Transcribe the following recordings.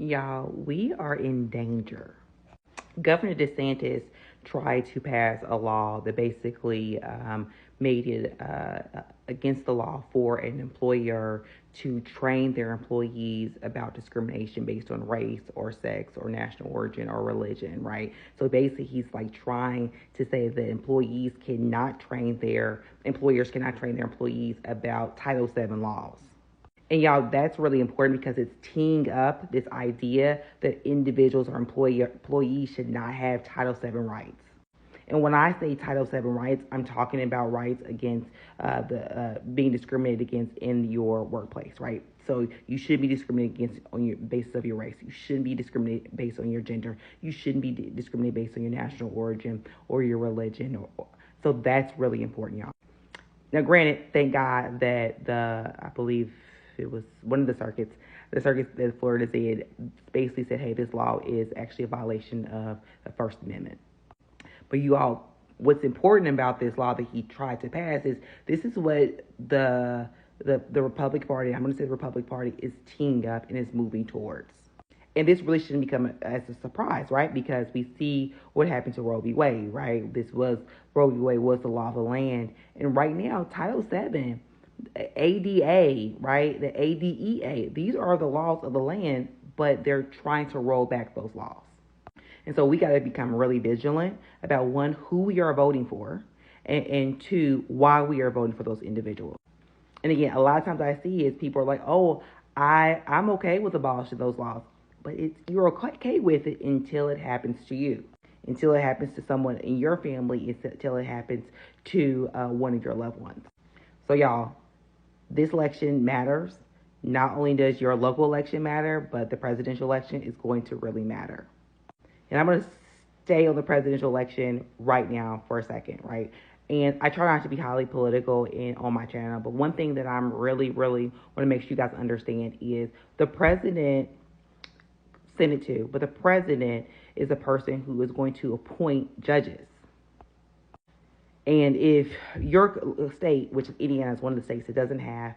Y'all, we are in danger. Governor DeSantis tried to pass a law that basically made it against the law for an employer to train their employees about discrimination based on race or sex or national origin or religion, right? So basically, he's like trying to say that employers cannot train their employees about Title VII laws. And y'all, that's really important because it's teeing up this idea that individuals or employees should not have Title VII rights. And when I say Title VII rights, I'm talking about rights against the being discriminated against in your workplace, right? So you shouldn't be discriminated against on your basis of your race. You shouldn't be discriminated based on your gender. You shouldn't be discriminated based on your national origin or your religion. So that's really important, y'all. Now, granted, thank God that I believe it was one of the circuits that Florida did basically said, hey, this law is actually a violation of the First Amendment. But you all, what's important about this law that he tried to pass is this is what the Republican Party, I'm going to say the Republican Party, is teeing up and is moving towards. And this really shouldn't become as a surprise, right? Because we see what happened to Roe v. Wade, right? Roe v. Wade was the law of the land. And right now, Title VII, ADA, right? The ADEA, these are the laws of the land, but they're trying to roll back those laws. And so we got to become really vigilant about, one, who we are voting for, and two, why we are voting for those individuals. And again, a lot of times I see is people are like, oh, I'm okay with abolishing those laws. But you're okay with it until it happens to you, until it happens to someone in your family, until it happens to one of your loved ones. So y'all, this election matters. Not only does your local election matter, but the presidential election is going to really matter. And I'm going to stay on the presidential election right now for a second, right? And I try not to be highly political on my channel, but one thing that I'm really want to make sure you guys understand is the president Senate too, but the president is a person who is going to appoint judges. And if your state, which is Indiana, is one of the states that doesn't have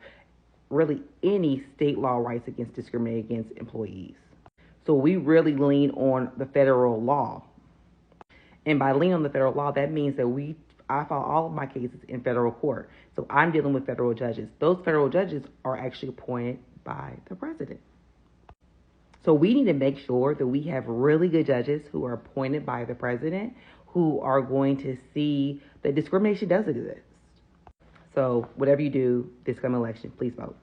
really any state law rights against discriminating against employees. So we really lean on the federal law. And by leaning on the federal law, that means that I file all of my cases in federal court. So I'm dealing with federal judges. Those federal judges are actually appointed by the president. So we need to make sure that we have really good judges who are appointed by the president, who are going to see that discrimination does exist. So whatever you do this coming election, please vote.